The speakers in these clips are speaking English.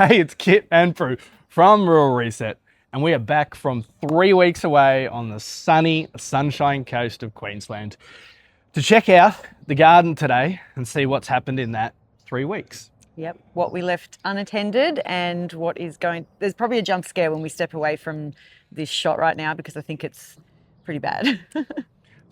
Hey, it's Kit and Prue from Rural Reset, and we are back from 3 weeks away on the sunny Sunshine Coast of Queensland to check out the garden today and see what's happened in that 3 weeks. Yep, what we left unattended and what is going... There's probably a jump scare when we step away from this shot right now because I think it's pretty bad.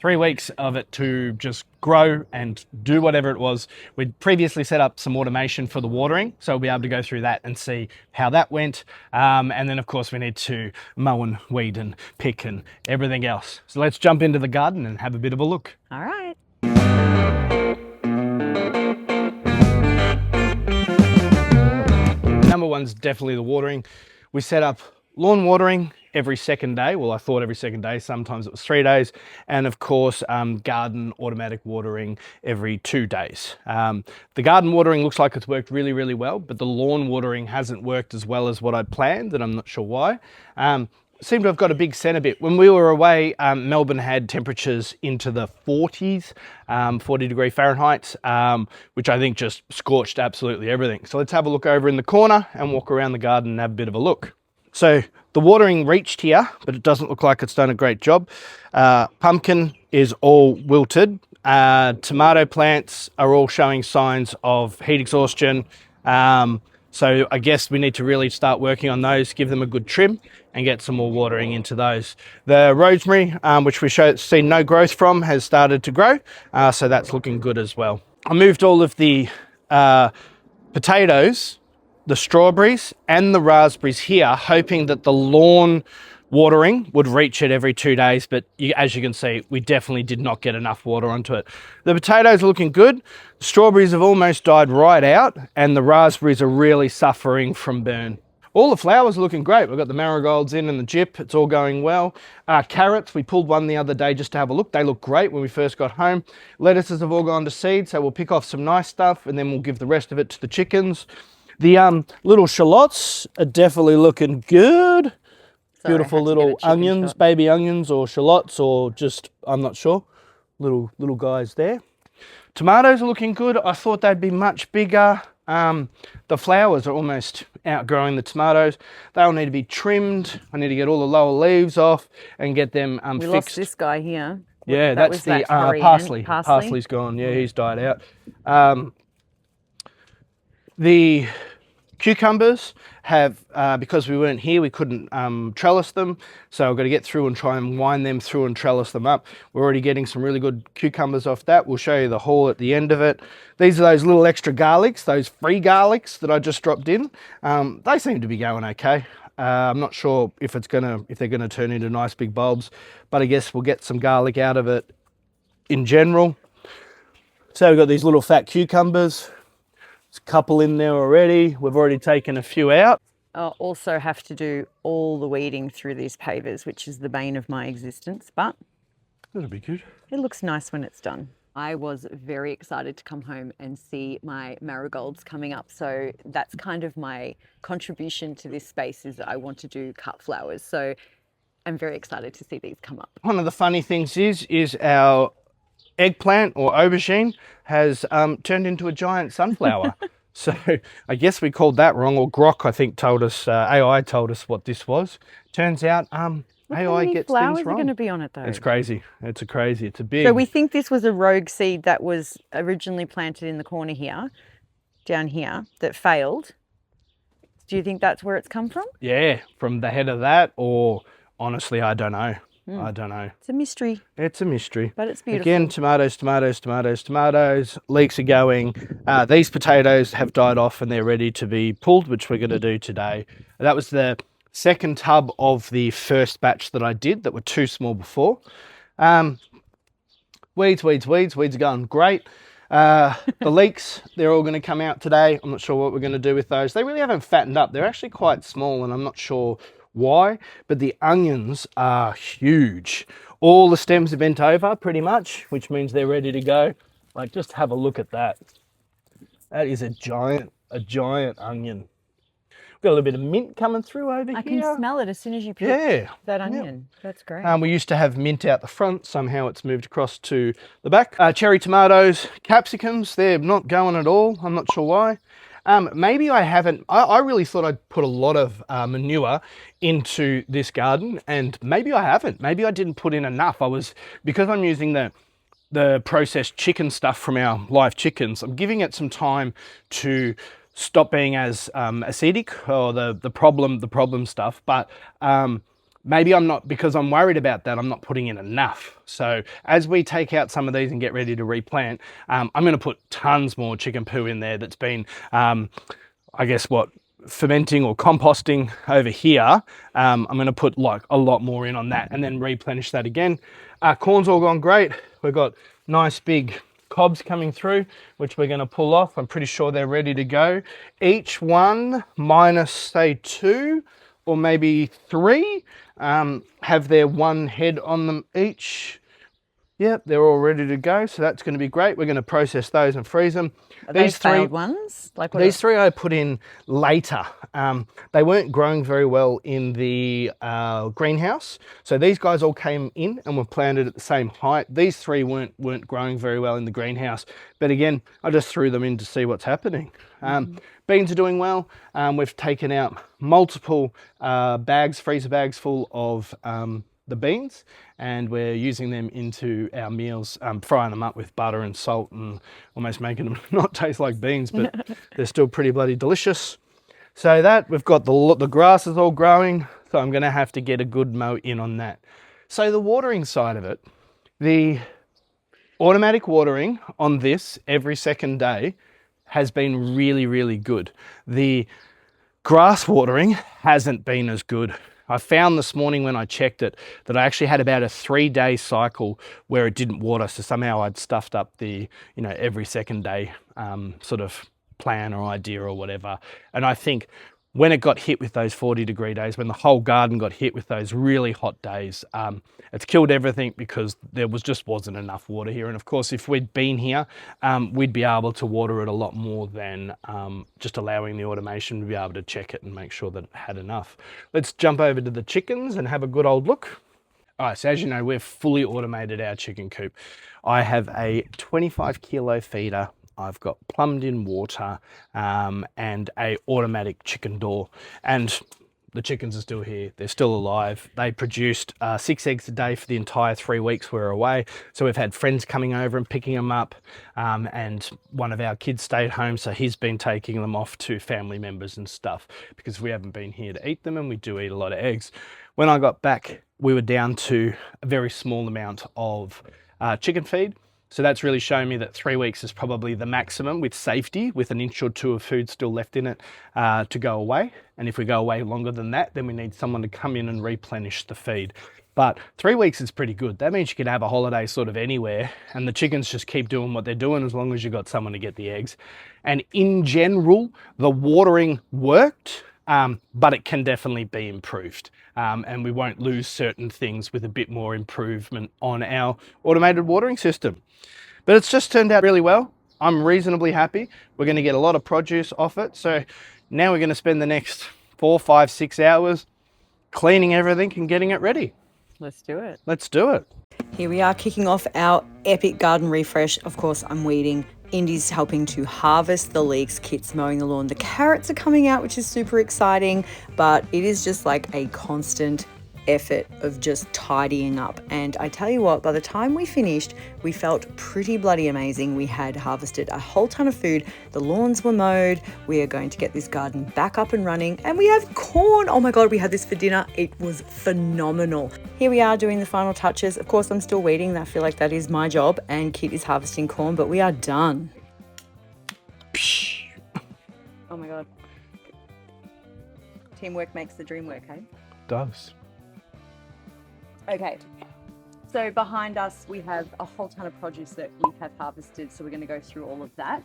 3 weeks of it to just grow and do whatever it was. We'd previously set up some automation for the watering, so we'll be able to go through that and see how that went. And then of course we need to mow and weed and pick and everything else. So let's jump into the garden and have a bit of a look. All right. Number one's definitely the watering. We set up lawn watering every second day. Well, I thought every second day, sometimes it was 3 days. And of course, garden automatic watering every 2 days. The garden watering looks like it's worked really, really well, but the lawn watering hasn't worked as well as what I planned, and I'm not sure why. Seemed to have got a big centre bit. When we were away, Melbourne had temperatures into the 40s, 40 degree Fahrenheit, which I think just scorched absolutely everything. So let's have a look over in the corner and walk around the garden and have a bit of a look. So the watering reached here, but it doesn't look like it's done a great job. Pumpkin is all wilted. Tomato plants are all showing signs of heat exhaustion. So I guess we need to really start working on those, give them a good trim and get some more watering into those. The rosemary, which we seen no growth from, has started to grow. So that's looking good as well. I moved all of the potatoes, the strawberries and the raspberries here, hoping that the lawn watering would reach it every 2 days, but as you can see, we definitely did not get enough water onto it. The potatoes are looking good. The strawberries have almost died right out, and the raspberries are really suffering from burn. All the flowers are looking great. We've got the marigolds in and the gyp. It's all going well. Carrots, we pulled one the other day just to have a look. They look great when we first got home. Lettuces have all gone to seed, so we'll pick off some nice stuff and then we'll give the rest of it to the chickens. The little shallots are definitely looking good. Sorry, Beautiful little onions, baby onions or shallots, or just, I'm not sure, little guys there. Tomatoes are looking good. I thought they'd be much bigger. The flowers are almost outgrowing the tomatoes. They'll need to be trimmed. I need to get all the lower leaves off and get them fixed. We lost this guy here. Yeah, that's the parsley. Parsley's gone. Yeah, he's died out. The cucumbers have, because we weren't here, we couldn't trellis them. So I've got to get through and try and wind them through and trellis them up. We're already getting some really good cucumbers off that. We'll show you the haul at the end of it. These are those little extra garlics, those free garlics that I just dropped in. They seem to be going okay. I'm not sure if they're gonna turn into nice big bulbs, but I guess we'll get some garlic out of it in general. So we've got these little fat cucumbers. There's a couple in there already. We've already taken a few out. I'll also have to do all the weeding through these pavers, which is the bane of my existence, but That'll be good. it looks nice when it's done. I was very excited to come home and see my marigolds coming up. So that's kind of my contribution to this space, is that I want to do cut flowers. So I'm very excited to see these come up. One of the funny things is our eggplant or aubergine has turned into a giant sunflower. So I guess we called that wrong, or Grok, I think, told us, AI told us what this was. Turns out AI gets things flowers wrong. are going to be on it though. It's crazy. It's a big. So we think this was a rogue seed that was originally planted in the corner here, down here, that failed. Do you think that's where it's come from? Yeah, from the head of that, or honestly, I don't know. I don't know. It's a mystery. It's a mystery. But it's beautiful. Again, tomatoes. Leeks are going. These potatoes have died off and they're ready to be pulled, which we're going to do today. That was the second tub of the first batch that I did that were too small before. Weeds are going great. The leeks, they're all going to come out today. I'm not sure what we're going to do with those. They really haven't fattened up. They're actually quite small and I'm not sure why, but the onions are huge. All the stems are bent over pretty much, which means they're ready to go. Like, just have a look at that. That is a giant onion. We've got a little bit of mint coming through over here. I can smell it as soon as you pick that onion. Yeah. That's great. We used to have mint out the front. Somehow it's moved across to the back. Cherry tomatoes, capsicums, they're not going at all. I'm not sure why. Maybe I haven't. I really thought I'd put a lot of manure into this garden, and maybe I haven't. Maybe I didn't put in enough. Because I'm using the processed chicken stuff from our live chickens, I'm giving it some time to stop being as acidic, or the problem stuff. But maybe I'm not, because I'm worried about that, I'm not putting in enough. So as we take out some of these and get ready to replant, I'm going to put tons more chicken poo in there that's been, I guess, fermenting or composting over here. I'm going to put like a lot more in on that and then replenish that again. Corn's all gone great. We've got nice big cobs coming through, which we're going to pull off. I'm pretty sure they're ready to go. Each one minus, say, 2 or maybe 3 have their one head on them each. Yep, they're all ready to go, so that's going to be great. We're going to process those and freeze them. Are these failed ones? Like these 3 I put in later. They weren't growing very well in the greenhouse, so these guys all came in and were planted at the same height. These 3 weren't growing very well in the greenhouse, but again, I just threw them in to see what's happening. Beans are doing well. We've taken out multiple freezer bags full of the beans, and we're using them into our meals, frying them up with butter and salt and almost making them not taste like beans, but they're still pretty bloody delicious. So that, we've got the grass is all growing, so I'm going to have to get a good mow in on that. So the watering side of it, the automatic watering on this every second day has been really, really good. The grass watering hasn't been as good. I found this morning when I checked it that I actually had about a 3-day cycle where it didn't water. So somehow I'd stuffed up the, every second day sort of plan or idea or whatever. And I think when it got hit with those 40-degree days, when the whole garden got hit with those really hot days, it's killed everything because there wasn't enough water here. And of course, if we'd been here, we'd be able to water it a lot more than just allowing the automation to be able to check it and make sure that it had enough. Let's jump over to the chickens and have a good old look. All right, so as you know, we've fully automated our chicken coop. I have a 25-kilo feeder. I've got plumbed in water and a automatic chicken door, and the chickens are still here. They're still alive. They produced 6 eggs a day for the entire 3 weeks we were away. So we've had friends coming over and picking them up, and one of our kids stayed home, so he's been taking them off to family members and stuff because we haven't been here to eat them, and we do eat a lot of eggs. When I got back, we were down to a very small amount of chicken feed. So that's really shown me that 3 weeks is probably the maximum with safety, with an inch or 2 of food still left in it to go away. And if we go away longer than that, then we need someone to come in and replenish the feed. But 3 weeks is pretty good. That means you can have a holiday sort of anywhere, and the chickens just keep doing what they're doing as long as you've got someone to get the eggs. And in general, the watering worked, but it can definitely be improved. And we won't lose certain things with a bit more improvement on our automated watering system. But it's just turned out really well. I'm reasonably happy. We're going to get a lot of produce off it. So now we're going to spend the next 4, 5, 6 hours cleaning everything and getting it ready. Let's do it. Let's do it. Here we are kicking off our epic garden refresh. Of course, I'm weeding. Indy's helping to harvest the leeks. Kit's mowing the lawn. The carrots are coming out, which is super exciting, but it is just like a constant effort of just tidying up. And I tell you what, by the time we finished, we felt pretty bloody amazing. We had harvested a whole ton of food. The lawns were mowed. We are going to get this garden back up and running, and we have corn. Oh my God, we had this for dinner. It was phenomenal. Here we are doing the final touches. Of course, I'm still weeding. I feel like that is my job, and Kit is harvesting corn, but we are done. Oh my God. Teamwork makes the dream work, hey? Does. Okay, so behind us we have a whole ton of produce that we have harvested, so we're going to go through all of that.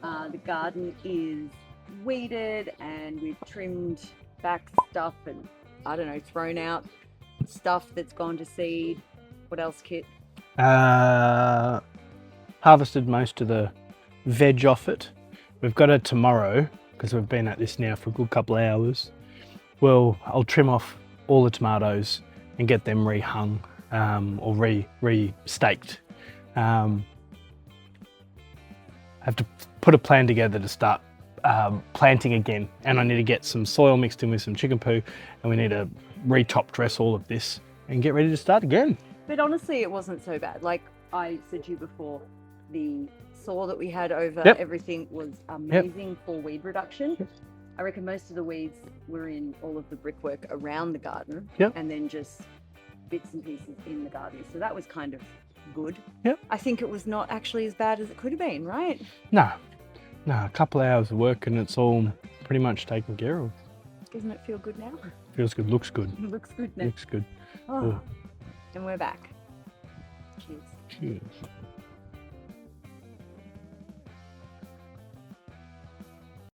The garden is weeded and we've trimmed back stuff and, I don't know, thrown out stuff that's gone to seed. What else, Kit? Harvested most of the veg off it. We've got it tomorrow because we've been at this now for a good couple of hours. Well, I'll trim off all the tomatoes and get them rehung or re-staked. I have to put a plan together to start planting again, and I need to get some soil mixed in with some chicken poo, and we need to re-top dress all of this and get ready to start again. But honestly, it wasn't so bad. Like I said to you before, the saw that we had over Yep. everything was amazing for weed reduction. I reckon most of the weeds were in all of the brickwork around the garden, Yep. and then just bits and pieces in the garden. So that was kind of good. Yep. I think it was not actually as bad as it could have been, right? No, a couple of hours of work and it's all pretty much taken care of. Doesn't it feel good now? Feels good, looks good. It looks good now. Looks good. Oh. And we're back. Cheers. Cheers.